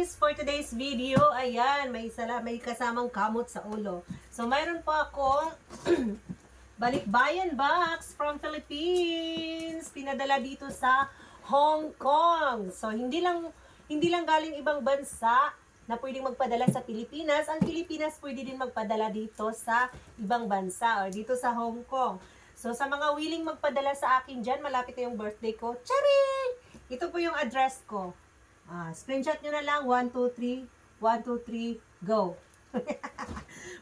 guys, for today's video, ayan, may kasamang kamot sa ulo. So mayroon pa akong balikbayan box from Philippines. Pinadala dito sa Hong Kong. So hindi lang galing ibang bansa na pwedeng magpadala sa Pilipinas. Ang Pilipinas pwede din magpadala dito sa ibang bansa or dito sa Hong Kong. So sa mga willing magpadala sa akin dyan, malapit na yung birthday ko. Charing! Ito po yung address ko. Screenshot nyo na lang, 1, 2, 3, 1, 2, 3, go.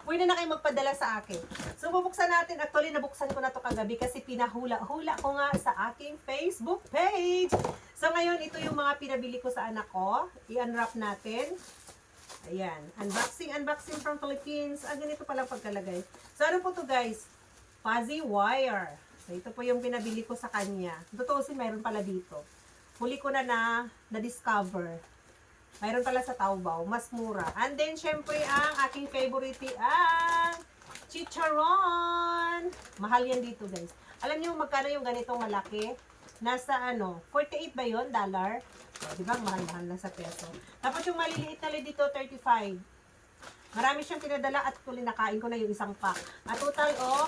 Pwede na kayo magpadala sa akin. So, bubuksan natin. Actually, nabuksan ko na to kagabi kasi pinahula-hula ko nga sa aking Facebook page. So, ngayon, ito yung mga pinabili ko sa anak ko. I-unwrap natin. Ayan. Unboxing from Philippines. Ganito palang pagkalagay. So, ano po to guys? Fuzzy wire. So, ito po yung pinabili ko sa kanya. Totoo mayroon pala dito. Huli ko na-discover. Mayroon pala sa Taobao, mas mura. And then, syempre, ang aking favorite, ang chicharon. Mahal yan dito, guys. Alam niyo magkano yung ganitong malaki? Nasa 48 ba yun? Dollar? So, diba? Mahal-mahal na sa peso. Tapos yung maliliit na dito, 35. Marami siyang pinadala at tuloy nakain ko na yung isang pack. At total of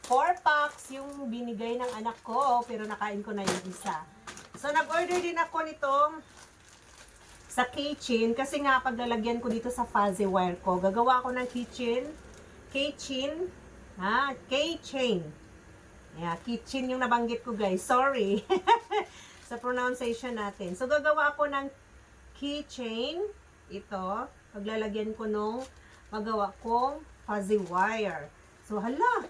4 packs yung binigay ng anak ko, pero nakain ko na yung isa. So, nag-order din ako nitong sa keychain kasi nga paglalagyan ko dito sa fuzzy wire ko. Gagawa ako ng keychain. Keychain. Yeah, keychain yung nabanggit ko guys. Sorry. Sa pronunciation natin. So, gagawa ako ng keychain. Ito. Paglalagyan ko nung magawa kong fuzzy wire. So, hala.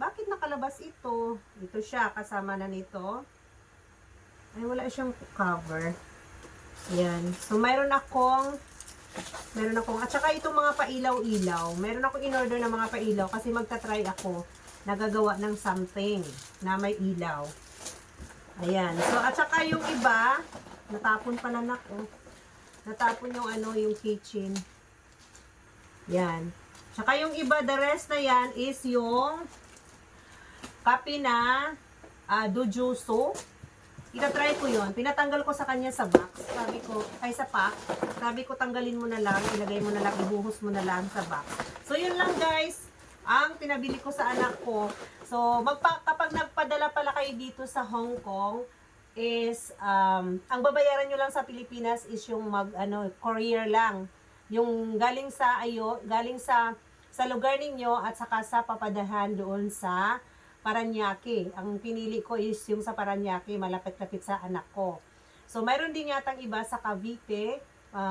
Bakit nakalabas ito? Ito siya. Kasama na nito. Ay, wala siyang cover. Yan. So, meron akong, at saka itong mga pailaw-ilaw. Meron akong in-order na mga pailaw kasi magta-try ako nagagawa ng something na may ilaw. Ayan. So, at saka yung iba, natapon pa na ako. Natapon yung yung kitchen. Yan. Saka yung iba, the rest na yan is yung kape na Dojuso. Ita-try ko yon. Pinatanggal ko sa kanya sa box. Sabi ko, sa pack. Sabi ko, tanggalin mo na lang, ilagay mo na lang, ibuhos mo na lang sa box. So, yun lang guys, ang pinabili ko sa anak ko. So, kapag nagpadala pala kayo dito sa Hong Kong, is, ang babayaran nyo lang sa Pilipinas is yung courier lang. Yung galing sa lugar ninyo at saka sa papadahan doon sa Paranaque. Ang pinili ko is yung sa Paranaque, malapit-lapit sa anak ko. So, mayroon din yatang iba sa Cavite,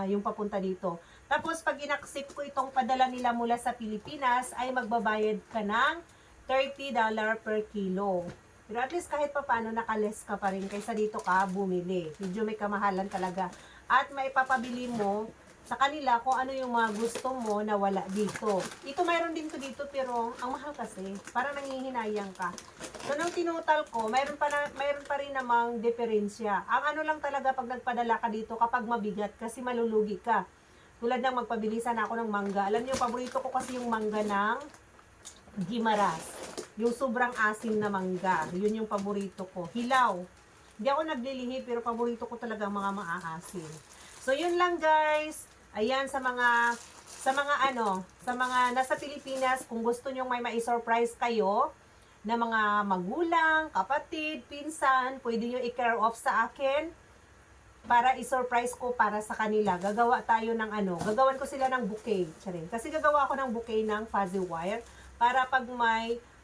yung papunta dito. Tapos, pag in-accept ko itong padala nila mula sa Pilipinas, ay magbabayad ka ng $30 per kilo. Pero at least kahit pa paano, nakaless ka pa rin kaysa dito ka bumili. Medyo may kamahalan talaga. At may papabili mo sa kanila kung ano yung mga gusto mo na wala dito. Ito mayroon din to dito pero ang mahal kasi. Parang nanghihinayang ka. So nung tinutal ko, mayroon pa rin namang diferensya. Ang ano lang talaga pag nagpadala ka dito kapag mabigat kasi malulugi ka. Tulad ng magpabilisan ako ng mangga. Alam niyo, paborito ko kasi yung mangga ng Gimaras. Yung sobrang asim na mangga. Yun yung paborito ko. Hilaw. Hindi ako naglilihi pero paborito ko talaga mga maaasim. So yun lang guys. Ayan, sa mga nasa Pilipinas, kung gusto nyo may ma-surprise kayo na mga magulang, kapatid, pinsan, pwede nyo i-care off sa akin para i-surprise ko para sa kanila. Gagawa tayo ng gagawan ko sila ng bouquet. Charing. Kasi gagawa ako ng bouquet ng fuzzy wire para pag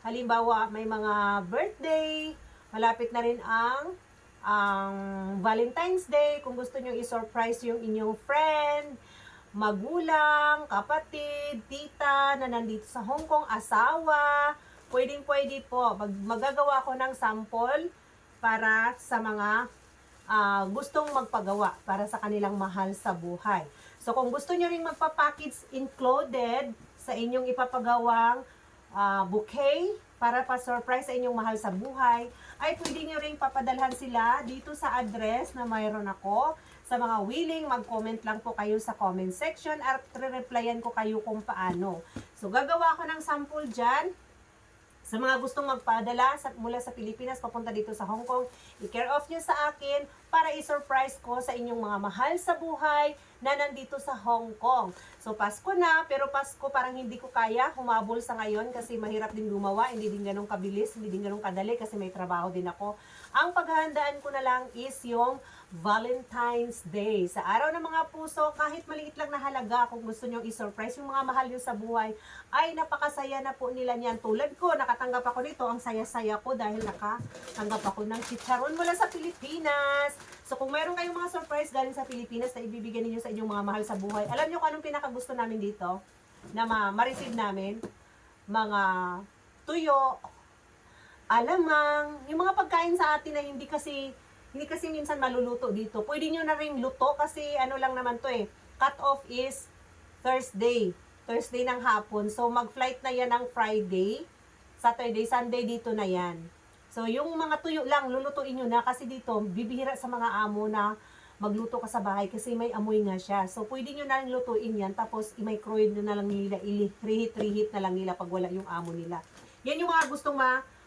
halimbawa, may mga birthday, malapit na rin ang Valentine's Day, kung gusto nyo i-surprise yung inyong friend, magulang, kapatid, tita na nandito sa Hong Kong, asawa, pwedeng-pwede po. Magagawa ko ng sample para sa mga gustong magpagawa para sa kanilang mahal sa buhay. So, kung gusto nyo rin magpa-package included sa inyong ipapagawang bouquet para pa-surprise sa inyong mahal sa buhay, ay pwede nyo rin papadalhan sila dito sa address na mayroon ako. Sa mga willing, mag-comment lang po kayo sa comment section at re-replyan ko kayo kung paano. So, gagawa ko ng sample dyan. Sa mga gustong magpadala mula sa Pilipinas papunta dito sa Hong Kong, i-care off nyo sa akin para i-surprise ko sa inyong mga mahal sa buhay na nandito sa Hong Kong. So, Pasko na, pero Pasko parang hindi ko kaya humabol sa ngayon kasi mahirap din gumawa, hindi din ganun kabilis, hindi din ganun kadali kasi may trabaho din ako. Ang paghahandaan ko na lang is yung Valentine's Day. Sa araw ng mga puso, kahit maliit lang na halaga, kung gusto nyo i-surprise yung mga mahal nyo sa buhay, ay napakasaya na po nila niyan. Tulad ko, nakatanggap ako nito, ang saya-saya ko dahil nakatanggap ako ng chicharon mula sa Pilipinas. So kung mayroon kayong mga surprise galing sa Pilipinas na ibibigay ninyo sa inyong mga mahal sa buhay, alam nyo kung anong pinakagusto namin dito na ma-receive namin? Mga tuyo, alamang, yung mga pagkain sa atin na hindi kasi minsan maluluto dito. Pwede nyo na rin luto kasi ano lang naman to eh. Cut off is Thursday ng hapon. So mag-flight na yan ng Friday, Saturday, Sunday dito na yan. So yung mga tuyo lang, lulutuin nyo na kasi dito, bibihira sa mga amo na magluto ka sa bahay kasi may amoy nga siya. So pwede nyo na rin lutuin yan, tapos i-microwave na lang nila, i-reheat na lang nila pag wala yung amo nila. Yan yung mga gustong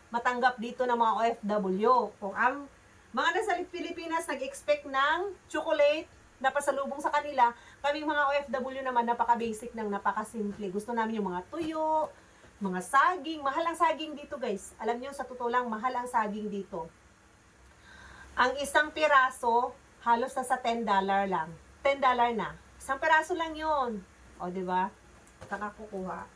matanggap dito ng mga OFW. Kung ang mga nasa Pilipinas nag-expect ng chocolate na pasalubong sa kanila, kaming mga OFW naman napaka-basic ng napaka-simple. Gusto namin yung mga tuyo, mga saging. Mahal ang saging dito, guys. Alam niyo, sa totoo lang, mahal ang saging dito. Ang isang piraso, halos nasa $10 lang. $10 na. Isang piraso lang yun. O, diba? Kakakukuha.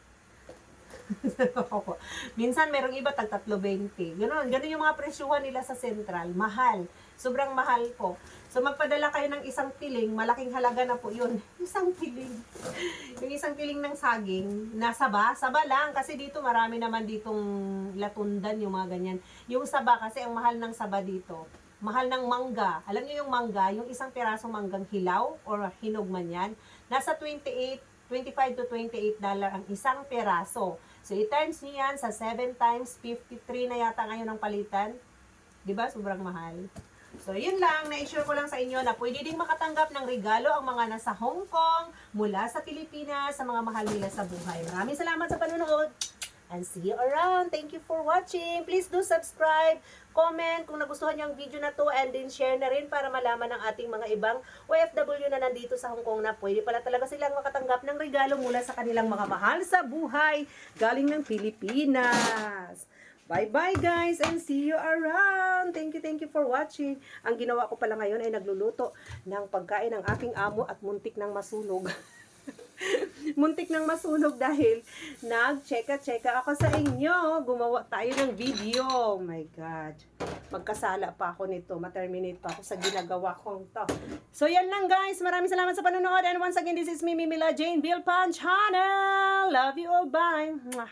Minsan merong iba tag 3.20. Ganun yung mga presyuhan nila sa Central. Mahal. Sobrang mahal po. So magpadala kayo ng isang piling, malaking halaga na po 'yun. Isang piling. Yung isang piling ng saging, saba lang kasi dito marami naman ditong latundan yung mga ganyan. Yung saba kasi ang mahal ng saba dito. Mahal ng mangga. Alam niyo yung mangga, yung isang pirasong manggang hilaw or hinog man yan, nasa 25 to $28 ang isang piraso. So, i-times nyo yan sa 7 times 53 na yata ngayon ang palitan. Diba? Sobrang mahal. So, yun lang. Na-share ko lang sa inyo na pwede ding makatanggap ng regalo ang mga nasa Hong Kong, mula sa Pilipinas, sa mga mahal nila sa buhay. Maraming salamat sa panonood. And see you around. Thank you for watching. Please do subscribe, comment kung nagustuhan niyo ang video na to, and then share na rin para malaman ng ating mga ibang OFW na nandito sa Hong Kong na pwede pala talaga silang makatanggap ng regalo mula sa kanilang mga mahal sa buhay galing ng Pilipinas. Bye-bye guys and see you around. Thank you for watching. Ang ginawa ko pala ngayon ay nagluluto ng pagkain ng aking amo at muntik nang masunog. Muntik nang masunog dahil nag-cheka ako sa inyo. Gumawa tayo ng video. Oh my God. Magkasala pa ako nito. Ma-terminate pa ako sa ginagawa kong to. So yan lang guys. Maraming salamat sa panonood. And once again, this is me, Mimila Jane Bilpan Channel. Love you all. Bye. Mwah.